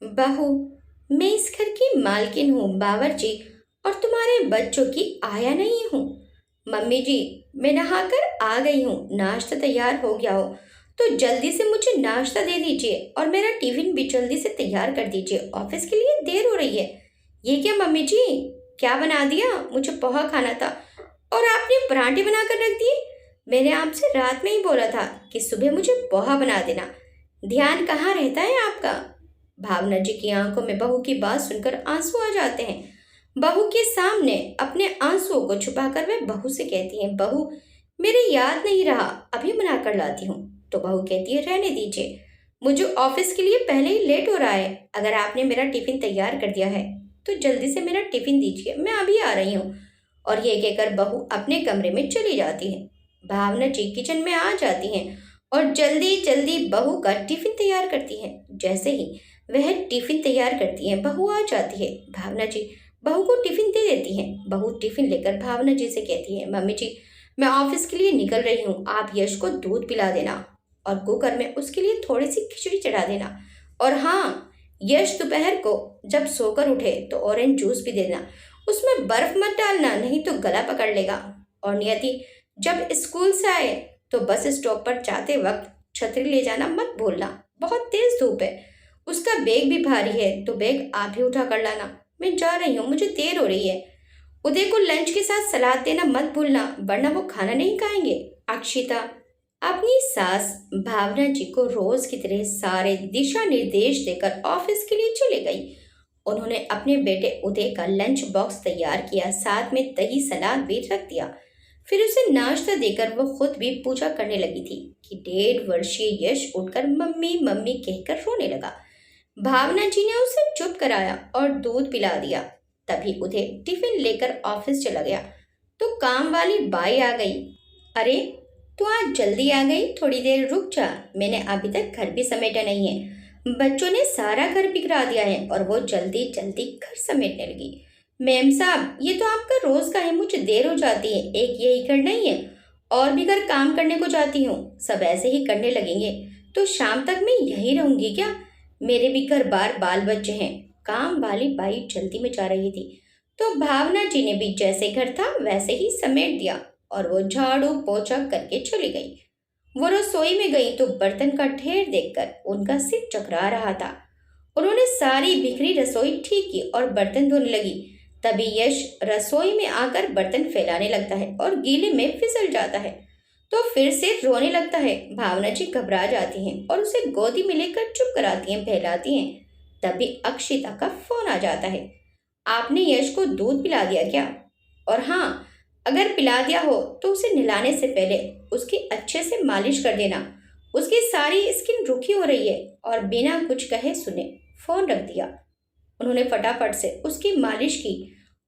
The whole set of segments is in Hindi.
बहू, मैं इस घर की मालकिन हूँ बावर्ची, और तुम्हारे बच्चों की आया नहीं हूँ। मम्मी जी, मैं नहाकर आ गई हूँ, नाश्ता तैयार हो गया हो तो जल्दी से मुझे नाश्ता दे दीजिए और मेरा टिफिन भी जल्दी से तैयार कर दीजिए, ऑफिस के लिए देर हो रही है। ये क्या मम्मी जी, क्या बना दिया? मुझे पोहा खाना था और आपने पराठे बनाकर रख दिए। मैंने आपसे रात में ही बोला था कि सुबह मुझे पोहा बना देना। ध्यान कहाँ रहता है आपका? भावना जी की आंखों में बहू की बात सुनकर आंसू आ जाते हैं। बहू के सामने अपने आंसुओं को छुपाकर वे बहू से कहती हैं, बहू, मेरे याद नहीं रहा, अभी बना कर लाती हूँ। तो बहू कहती है, रहने दीजिए, मुझे ऑफिस के लिए पहले ही लेट हो रहा है। अगर आपने मेरा टिफिन तैयार कर दिया है तो जल्दी से मेरा टिफिन दीजिए, मैं अभी आ रही हूँ। और ये कहकर बहू अपने कमरे में चली जाती है। भावना जी किचन में आ जाती हैं और जल्दी जल्दी बहू का टिफिन तैयार करती हैं। जैसे ही वह टिफिन तैयार करती हैं, बहू आ जाती है। भावना जी बहू को टिफिन दे देती हैं। बहू टिफिन लेकर भावना जी से कहती है, मम्मी जी, मैं ऑफिस के लिए निकल रही हूँ, आप यश को दूध पिला देना और कुकर में उसके लिए थोड़ी सी खिचड़ी चढ़ा देना। और हाँ, यश दोपहर को जब सोकर उठे तो ऑरेंज जूस भी देना, उसमें बर्फ मत डालना, नहीं तो गला पकड़ लेगा। और नियति, जब स्कूल से आए तो बस स्टॉप पर जाते वक्त छतरी ले जाना मत भूलना, बहुत तेज धूप है। उसका बैग भी भारी है तो बैग आप ही उठा कर लाना। मैं जा रही हूँ, मुझे देर हो रही है। उदय को लंच के साथ सलाद देना मत भूलना, वरना वो खाना नहीं खाएंगे। अक्षिता अपनी सास भावना जी को रोज की तरह सारे दिशा निर्देश देकर ऑफिस के लिए चले गई। उन्होंने अपने बेटे उदय का लंच बॉक्स तैयार किया, साथ में दही सलाद भी रख दिया। फिर उसे नाश्ता देकर वो खुद भी पूजा करने लगी थी कि 1.5 वर्षीय यश उठकर मम्मी मम्मी कहकर रोने लगा। भावना जी ने उसे चुप कराया और दूध पिला दिया। तभी उदय टिफिन लेकर ऑफिस चला गया तो काम वाली बाई आ गई। अरे, तू आज जल्दी आ गई, थोड़ी देर रुक जा, मैंने अभी तक घर भी समेटा नहीं है। बच्चों ने सारा घर बिखरा दिया है। और वो जल्दी जल्दी घर समेटने लगी। मैम साहब, ये तो आपका रोज का है, मुझे देर हो जाती है, एक यही घर नहीं है, और भी घर काम करने को जाती हूँ, सब ऐसे ही करने लगेंगे तो शाम तक मैं यहीं रहूंगी क्या? मेरे भी घर बार बाल बच्चे हैं। काम वाली बाई जल्दी में जा रही थी तो भावना जी ने भी जैसे घर था वैसे ही समेट दिया और वो झाड़ू पोछा करके चली गई। वो रसोई में गई तो बर्तन का ढेर देखकर उनका सिर चकरा रहा था। उन्होंने सारी बिखरी रसोई ठीक की और बर्तन धोने लगी। तभी यश रसोई में आकर बर्तन फैलाने लगता है और गीले में फिसल जाता है तो फिर से रोने लगता है। भावना जी घबरा जाती हैं और उसे गोदी में लेकर चुप कराती हैं, बहलाती हैं। तभी अक्षिता का फोन आ जाता है। आपने यश को दूध पिला दिया क्या? और हाँ, अगर पिला दिया हो तो उसे नहलाने से पहले उसकी अच्छे से मालिश कर देना, उसकी सारी स्किन रूखी हो रही है। और बिना कुछ कहे सुने फोन रख दिया। उन्होंने फटाफट से उसकी मालिश की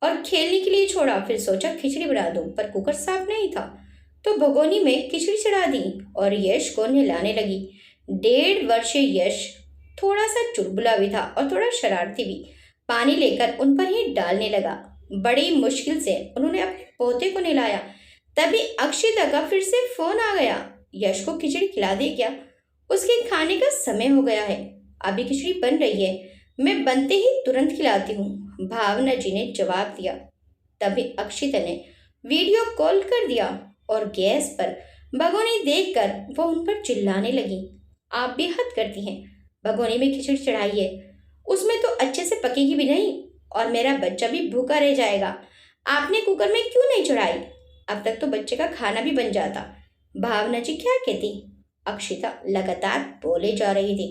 और खेलने के लिए छोड़ा। फिर सोचा खिचड़ी बना दूं, पर कुकर साफ नहीं था तो भगोनी में खिचड़ी चढ़ा दी और यश को नहलाने लगी। 1.5 वर्षीय यश थोड़ा सा चुलबुला भी था और थोड़ा शरारती भी। पानी लेकर उन पर ही डालने लगा। बड़ी मुश्किल से उन्होंने अपने पोते को नहलाया। तभी अक्षिता का फिर से फोन आ गया। यश को खिचड़ी खिला दे क्या? उसके खाने का समय हो गया है, अभी खिचड़ी बन रही है, मैं बनते ही तुरंत खिलाती हूँ, भावना जी ने जवाब दिया। तभी अक्षिता ने वीडियो कॉल कर दिया और गैस पर भगोनी देखकर वो उन पर चिल्लाने लगी। आप भी हद करती हैं, भगोनी में खिचड़ी चढ़ाई है, उसमें तो अच्छे से पकेगी भी नहीं और मेरा बच्चा भी भूखा रह जाएगा। आपने कुकर में क्यों नहीं चढ़ाई? अब तक तो बच्चे का खाना भी बन जाता। भावना जी क्या कहती? अक्षिता लगातार बोले जा रही थी,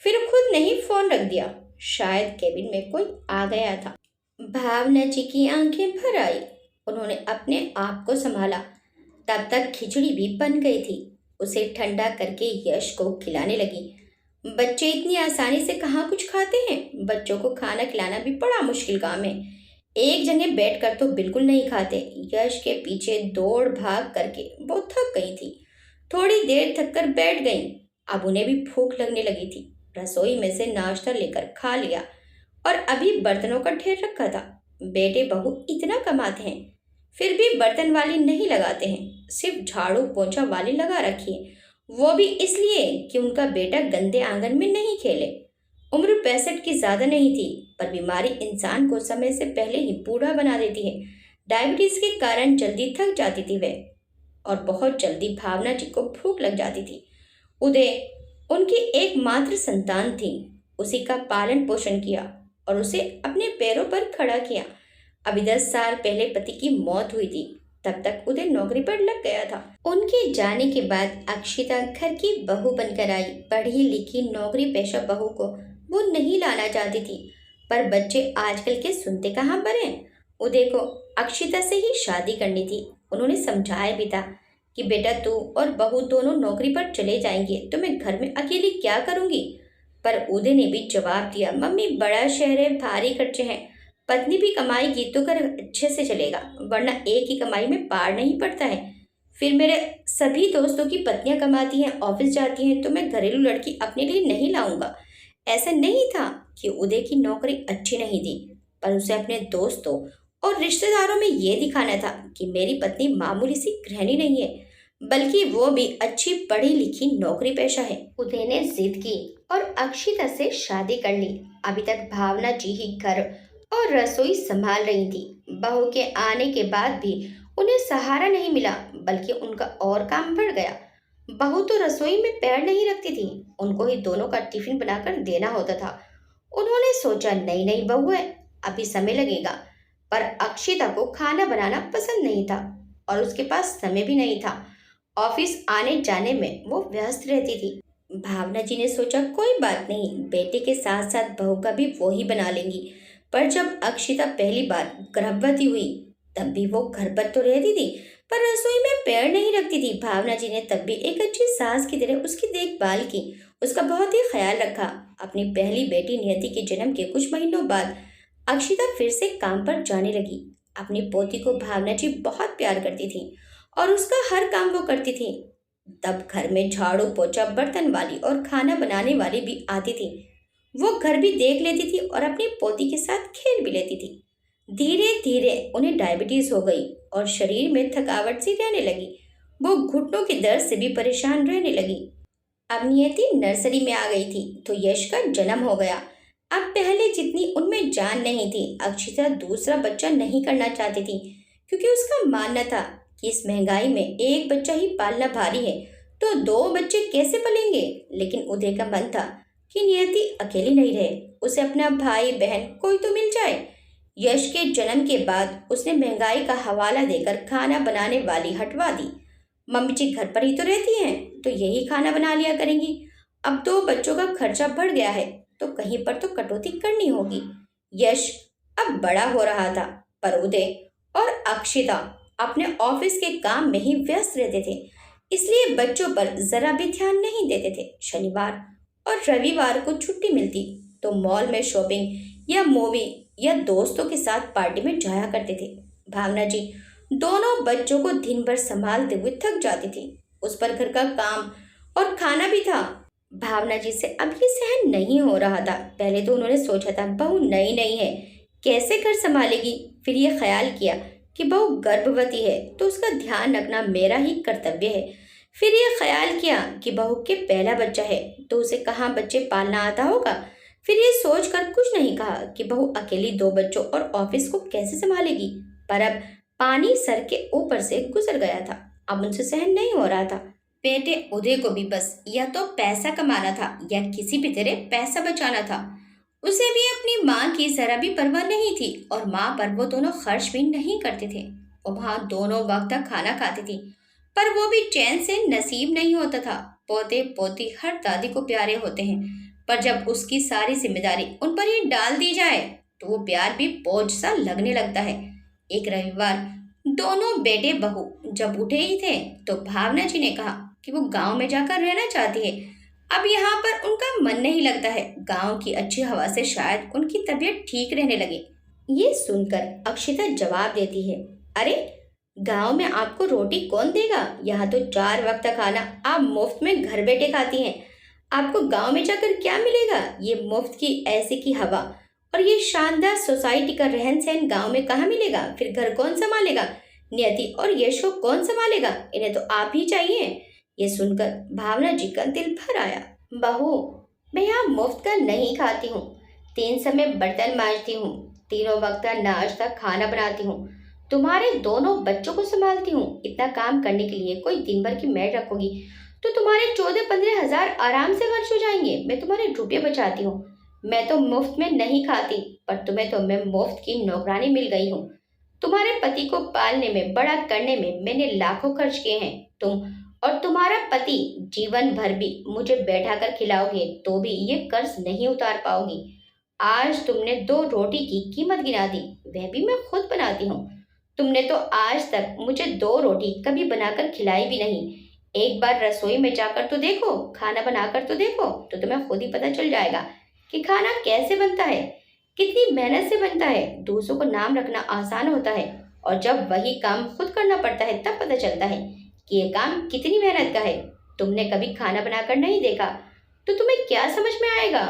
फिर खुद नहीं फोन रख दिया। शायद केबिन में कोई आ गया था। भावना जी की आंखें भर आई। उन्होंने अपने आप को संभाला। तब तक खिचड़ी भी बन गई थी। उसे ठंडा करके यश को खिलाने लगी। बच्चे इतनी आसानी से कहाँ कुछ खाते हैं, बच्चों को खाना खिलाना भी बड़ा मुश्किल काम है। एक जगह बैठकर तो बिल्कुल नहीं खाते। यश के पीछे दौड़ भाग करके वो थक गई थी। थोड़ी देर थक कर बैठ गई। अब उन्हें भी भूख लगने लगी थी। रसोई में से नाश्ता लेकर खा लिया और अभी बर्तनों का ढेर रखा था। बेटे बहू इतना कमाते हैं फिर भी बर्तन वाली नहीं लगाते हैं, सिर्फ झाड़ू पोंछा वाली लगा रखी है, वो भी इसलिए कि उनका बेटा गंदे आंगन में नहीं खेले। उम्र 65 की ज्यादा नहीं थी, पर बीमारी इंसान को समय से पहले ही बूढ़ा बना देती है। डायबिटीज के कारण जल्दी थक जाती थी वह, और बहुत जल्दी भावना जी को भूख लग जाती थी। उदय उनकी एकमात्र संतान थी। उसी का पालन पोषण किया और उसे अपने पैरों पर खड़ा किया। अभी 10 साल पहले पति की मौत हुई थी। तब तक उदय नौकरी पर लग गया था। उनके जाने के बाद अक्षिता घर की बहू बनकर आई। पढ़ी लिखी नौकरी पेशा बहू को वो नहीं लाना चाहती थी, पर बच्चे आजकल के सुनते कहाँ पर हैं। उदय को अक्षिता से ही शादी करनी थी। उन्होंने समझाया भी था कि बेटा तू और बहू दोनों नौकरी पर चले जाएंगे तो मैं घर में अकेली क्या करूंगी। पर उदय ने भी जवाब दिया, मम्मी बड़ा शहर है, भारी खर्चे हैं, पत्नी भी कमाएगी तो घर अच्छे से चलेगा, वरना एक ही कमाई में पार नहीं पड़ता है। फिर मेरे सभी दोस्तों की पत्नियां कमाती हैं, ऑफिस जाती हैं, तो मैं घरेलू लड़की अपने लिए नहीं लाऊंगा। ऐसा नहीं था कि उदय की नौकरी अच्छी नहीं थी, पर उसे अपने दोस्तों और रिश्तेदारों में ये दिखाना था कि मेरी पत्नी मामूली सी गृहिणी नहीं है, बल्कि वो भी अच्छी पढ़ी लिखी नौकरी पेशा है। उदय ने जिद की और अक्षिता से शादी कर ली। अभी तक भावना जी ही घर और रसोई संभाल रही थी। बहू के आने के बाद भी उन्हें सहारा नहीं मिला, बल्कि उनका और काम बढ़ गया। बहू तो रसोई में पैर नहीं रखती थी, उनको ही दोनों का टिफिन बनाकर देना होता था। उन्होंने सोचा नई नई बहू है, अभी समय लगेगा। पर अक्षिता को खाना बनाना पसंद नहीं था और उसके पास समय भी नहीं था। ऑफिस आने जाने में वो व्यस्त रहती थी। भावना जी ने सोचा कोई बात नहीं, बेटे के साथ साथ बहू का भी वो ही बना लेंगी। पर जब अक्षिता पहली बार गर्भवती हुई, तब भी वो घर पर तो रहती थी, पर रसोई में पैर नहीं रखती थी। भावना जी ने तब भी एक अच्छी सास की तरह उसकी देखभाल की, उसका बहुत ही ख्याल रखा। अपनी पहली बेटी नियति के जन्म के कुछ महीनों बाद अक्षिता फिर से काम पर जाने लगी। अपनी पोती को भावना जी बहुत प्यार करती थी और उसका हर काम वो करती थी। तब घर में झाड़ू पोछा बर्तन वाली और खाना बनाने वाली भी आती थी। वो घर भी देख लेती थी और अपनी पोती के साथ खेल भी लेती थी। धीरे धीरे उन्हें डायबिटीज हो गई और शरीर में थकावट सी रहने लगी। वो घुटनों के दर्द से भी परेशान रहने लगी। अब नियति नर्सरी में आ गई थी तो यश का जन्म हो गया। अब पहले जितनी उनमें जान नहीं थी। अक्षिता दूसरा बच्चा नहीं करना चाहती थी, क्योंकि उसका मानना था कि इस महंगाई में एक बच्चा ही पालना भारी है, तो दो बच्चे कैसे पलेंगे। लेकिन उदय का मन था कि नियति अकेली नहीं रहे, उसे अपना भाई बहन कोई तो मिल जाए। यश के जन्म के बाद उसने महंगाई का हवाला देकर खाना बनाने वाली हटवा दी। मम्मी जी घर पर ही तो रहती हैं, तो यही खाना बना लिया करेंगी। अब दो बच्चों का खर्चा बढ़ गया है, तो कहीं पर तो कटौती करनी होगी। यश अब बड़ा हो रहा था, पर उदय और अक्षिता अपने ऑफिस के काम में ही व्यस्त रहते थे, इसलिए बच्चों पर जरा भी ध्यान नहीं देते थे। शनिवार और रविवार को छुट्टी मिलती तो मॉल में शॉपिंग या मूवी या दोस्तों के साथ पार्टी में जाया करते थे। भावना जी दोनों बच्चों को दिन भर संभालते हुए थक जाती थी। उस पर घर का काम और खाना भी था। भावना जी से अब ये सहन नहीं हो रहा था। पहले तो उन्होंने सोचा था बहू नई नई है, कैसे घर संभालेगी। फिर ये ख्याल किया कि बहू गर्भवती है तो उसका ध्यान रखना मेरा ही कर्तव्य है। फिर ये ख्याल किया कि बहू के पहला बच्चा है तो उसे कहाँ बच्चे पालना आता होगा। फिर ये सोचकर कुछ नहीं कहा कि बहू अकेली दो बच्चों और ऑफिस को कैसे संभालेगी। पर अब पानी सर के ऊपर से गुजर गया था। अब उनसे सहन नहीं हो रहा था। बेटे उदय को भी बस या तो पैसा कमाना था या किसी भी तरह पैसा बचाना था। उसे भी अपनी माँ की जरा भी परवाह नहीं थी और माँ पर वो दोनों खर्च भी नहीं करते थे। वो वहाँ दोनों वक्त तक खाना खाती थी, पर वो भी चैन से नसीब नहीं होता था। पोते पोती हर दादी को प्यारे होते हैं, पर जब उसकी सारी जिम्मेदारी उन पर ही डाल दी जाए तो वो प्यार भी बोझ सा लगने लगता है। एक रविवार दोनों बेटे बहू जब उठे ही थे तो भावना जी ने कहा कि वो गांव में जाकर रहना चाहती है। अब यहाँ पर उनका मन नहीं लगता है। गांव की अच्छी हवा से शायद उनकी तबीयत ठीक रहने लगे। ये सुनकर अक्षिता जवाब देती है, अरे गांव में आपको रोटी कौन देगा? यहाँ तो 4 वक्त का खाना आप मुफ्त में घर बैठे खाती हैं। आपको गांव में जाकर क्या मिलेगा? ये मुफ्त की ऐसी की हवा और ये शानदार सोसाइटी का रहन सहन गांव में कहाँ मिलेगा? फिर घर कौन संभालेगा? नियति और यश को कौन संभालेगा? इन्हें तो आप ही चाहिए। ये सुनकर भावना जी का दिल भर आया। बहू मैं यहाँ मुफ्त का नहीं खाती हूँ। 3 समय बर्तन मांजती हूँ, तीनों वक्त का नाश्ता खाना बनाती हूँ, तुम्हारे दोनों बच्चों को संभालती हूँ। इतना काम करने के लिए कोई दिन भर की मेड रखोगी तो तुम्हारे 14-15 हजार आराम से खर्च हो जाएंगे। मैं तुम्हारे रुपये बचाती हूँ। मैं तो मुफ्त में नहीं खाती, पर तुम्हें तो मैं मुफ्त की नौकरानी मिल गई हूँ। तुम्हारे पति को पालने में, बड़ा करने में मैंने लाखों खर्च किए हैं। तुम और तुम्हारा पति जीवन भर भी मुझे बैठा कर खिलाओगे तो भी ये कर्ज नहीं उतार पाओगी। आज तुमने 2 रोटी की कीमत गिना दी, वह भी मैं खुद बनाती हूँ। तुमने तो आज तक मुझे 2 रोटी कभी बनाकर खिलाई भी नहीं। एक बार रसोई में जाकर तो देखो, खाना बनाकर तो देखो, तो तुम्हें खुद ही पता चल जाएगा कि खाना कैसे बनता है, कितनी मेहनत से बनता है। दूसरों को नाम रखना आसान होता है, और जब वही काम खुद करना पड़ता है तब पता चलता है कि ये काम कितनी मेहनत का है। तुमने कभी खाना बनाकर नहीं देखा तो तुम्हें क्या समझ में आएगा।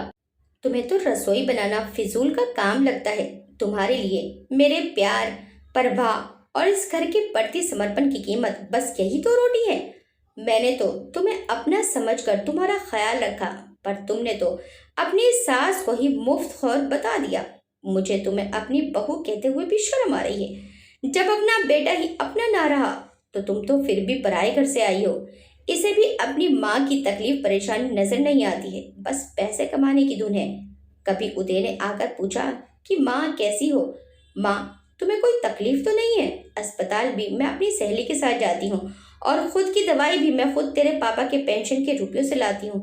तुम्हें तो रसोई बनाना फिजूल का काम लगता है। तुम्हारे लिए मेरे प्यार, परवाह और इस घर के प्रति समर्पण की कीमत बस यही 2 रोटी है। मैंने तो तुम्हें अपना समझकर तुम्हारा ख्याल रखा, पर तुमने तो अपनी सास को ही मुफ्त खौर बता दिया। मुझे तुम्हें अपनी बहू कहते हुए भी शर्म आ रही है। जब अपना बेटा ही अपना ना रहा तो तुम तो फिर भी पराए घर से आई हो। इसे भी अपनी माँ की तकलीफ परेशानी नजर नहीं आती है, बस पैसे कमाने की धुन है। कभी उदय ने आकर पूछा कि माँ कैसी हो। माँ, तुम्हें कोई तकलीफ तो नहीं है? अस्पताल भी मैं अपनी सहेली के साथ जाती हूँ, और खुद की दवाई भी मैं खुद तेरे पापा के पेंशन के रुपयों से लाती हूँ।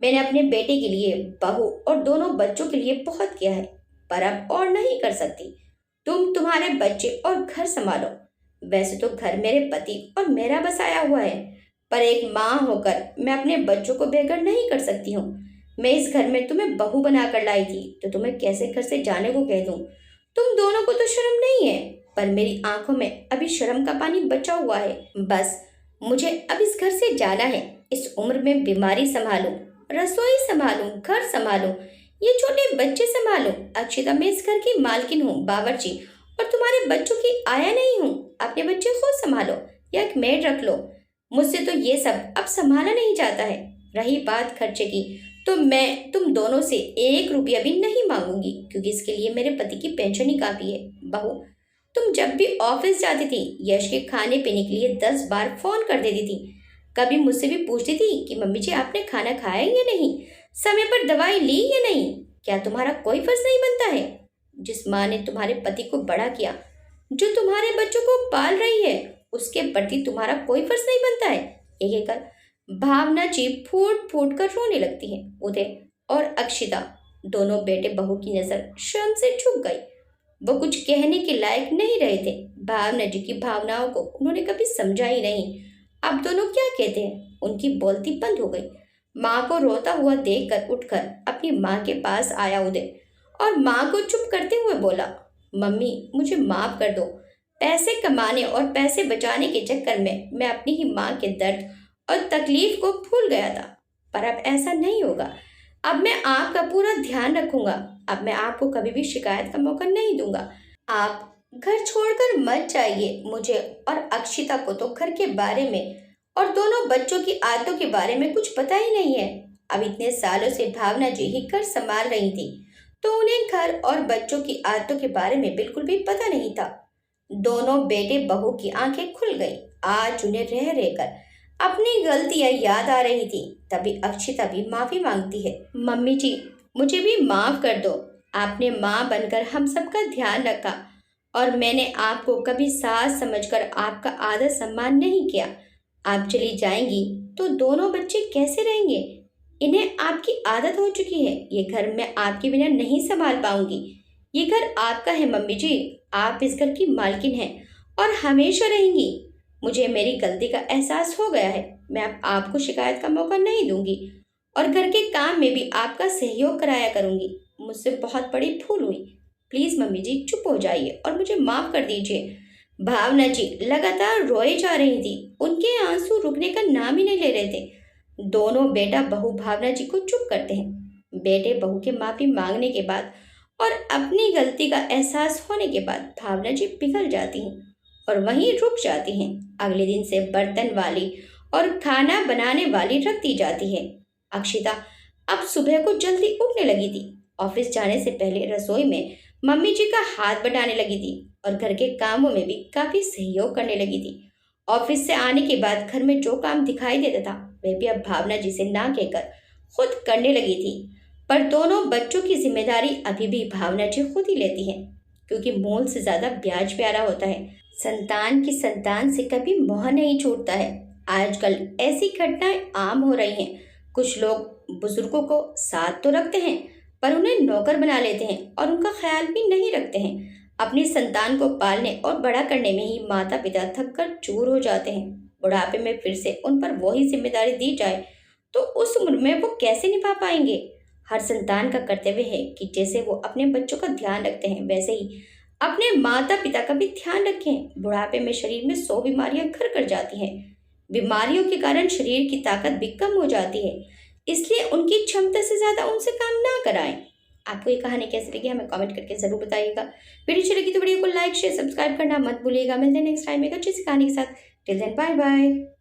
मैंने अपने बेटे के लिए, बहू और दोनों बच्चों के लिए बहुत किया है, पर अब और नहीं कर सकती। तुम तुम्हारे बच्चे और घर संभालो। वैसे तो घर मेरे पति और मेरा बसाया हुआ है, पर एक माँ होकर मैं अपने बच्चों को बेघर नहीं कर सकती हूँ। मैं इस घर में तुम्हें बहू बनाकर लाई थी, तो तुम्हें कैसे घर से जाने को कह दूँ? तुम दोनों को तो शर्म नहीं है, पर मेरी आंखों में अभी शर्म का पानी बचा हुआ है। बस मुझे अब इस घर से जाना है। इस उम्र में बीमारी संभालूं, रसोई संभालूं, घर संभालूं, ये छोटे बच्चे संभालूं। अक्षिता, मैं इस घर की मालकिन हूँ, बावर्ची, और तुम्हारे बच्चों की आया नहीं हूँ। अपने बच्चे खुद संभालो या एक मेड रख लो। मुझसे तो ये सब अब संभाला नहीं जाता है। रही बात खर्चे की, तो मैं तुम दोनों से 1 रुपया भी नहीं मांगूंगी, क्योंकि इसके लिए मेरे पति की पेंशन ही काफी है। बहू, तुम जब भी ऑफिस जाती थी, यश के खाने पीने के लिए 10 बार फोन कर देती थी। कभी मुझसे भी पूछती थी कि मम्मी जी आपने खाना खाया या नहीं, समय पर दवाई ली या नहीं। क्या तुम्हारा कोई फर्ज नहीं बनता है? जिस माँ ने तुम्हारे पति को बड़ा किया, जो तुम्हारे बच्चों को पाल रही है, उसके प्रति तुम्हारा कोई फर्ज नहीं बनता है? ये कहकर भावना जी फूट फूट कर रोने लगती है। उदय और अक्षिता, दोनों बेटे बहू की नजर शर्म से झुक गई। वो कुछ कहने के लायक नहीं रहे थे। भावना जी की भावनाओं को उन्होंने कभी समझा ही नहीं। अब दोनों क्या कहते हैं? उनकी बोलती बंद हो गई। माँ को रोता हुआ देखकर उठकर अपनी माँ के पास आया उदय, और माँ को चुप करते हुए बोला, मम्मी मुझे माफ कर दो। पैसे कमाने और पैसे बचाने के चक्कर में मैं अपनी ही माँ के दर्द और तकलीफ को भूल गया था, पर अब ऐसा नहीं होगा। अब मैं आपका पूरा ध्यान रखूंगा। अब मैं आपको कभी भी शिकायत का मौका नहीं दूंगा। आप घर छोड़कर मत जाइए। मुझे और अक्षिता को तो घर के बारे में और दोनों बच्चों की आदतों के बारे में कुछ पता ही नहीं है। अब इतने सालों से भावना जी ही घर संभाल रही थी, तो उन्हें घर और बच्चों की आदतों के बारे में बिल्कुल भी पता नहीं था। दोनों बेटे बहू की आंखें खुल गई। आज उन्हें रह रहकर अपनी गलतियां याद आ रही थी। तभी अक्षिता भी माफी मांगती है, मम्मी जी मुझे भी माफ कर दो। आपने माँ बनकर हम सबका ध्यान रखा, और मैंने आपको कभी सास समझकर आपका आदर सम्मान नहीं किया। आप चली जाएंगी तो दोनों बच्चे कैसे रहेंगे? इन्हें आपकी आदत हो चुकी है। ये घर मैं आपके बिना नहीं संभाल पाऊंगी। ये घर आपका है मम्मी जी। आप इस घर की मालकिन हैं और हमेशा रहेंगी। मुझे मेरी गलती का एहसास हो गया है। मैं अब आपको शिकायत का मौका नहीं दूंगी, और घर के काम में भी आपका सहयोग कराया करूंगी। मुझसे बहुत बड़ी भूल हुई। प्लीज मम्मी जी चुप हो जाइए और मुझे माफ कर दीजिए। भावना जी लगातार रोए जा रही थी। उनके आंसू रुकने का नाम ही नहीं ले रहे थे। दोनों बेटा बहू भावना जी को चुप करते हैं। बेटे बहू के माफी मांगने के बाद और अपनी गलती का एहसास होने के बाद भावना जी पिघल जाती हैं और वहीं रुक जाती हैं। अगले दिन से बर्तन वाली और खाना बनाने वाली रख दी जाती है। अक्षिता, अब सुबह को जल्दी उठने लगी थी। ऑफिस जाने से पहले रसोई में मम्मी जी का हाथ बटाने लगी थी और घर के कामों में भी काफी सहयोग करने लगी थी। ऑफिस से आने के बाद घर में जो काम दिखाई देता था वह भी अब भावना जी से ना कहकर खुद करने लगी थी। पर दोनों बच्चों की जिम्मेदारी अभी भी भावना जी खुद ही लेती हैं, क्योंकि मोल से ज्यादा ब्याज प्यारा होता है। संतान की संतान से कभी मोह नहीं छूटता है। आजकल ऐसी घटनाएं आम हो रही हैं। कुछ लोग बुजुर्गों को साथ तो रखते हैं, पर उन्हें नौकर बना लेते हैं और उनका ख्याल भी नहीं रखते हैं। अपनी संतान को पालने और बड़ा करने में ही माता पिता थक कर चूर हो जाते हैं। बुढ़ापे में फिर से उन पर वही जिम्मेदारी दी जाए तो उस उम्र में वो कैसे निभा पाएंगे। हर संतान का कर्तव्य है कि जैसे वो अपने बच्चों का ध्यान रखते हैं वैसे ही अपने माता पिता का भी ध्यान रखें। बुढ़ापे में शरीर में 100 बीमारियां घर कर जाती हैं। बीमारियों के कारण शरीर की ताकत भी कम हो जाती है, इसलिए उनकी क्षमता से ज्यादा उनसे काम ना कराएं। आपको ये कहानी कैसी लगी हमें कमेंट करके जरूर बताइएगा। वीडियो अच्छी लगी तो वीडियो को लाइक शेयर सब्सक्राइब करना मत भूलिएगा। मिलते हैं नेक्स्ट टाइम एक अच्छी सी कहानी के साथ। Till then bye bye.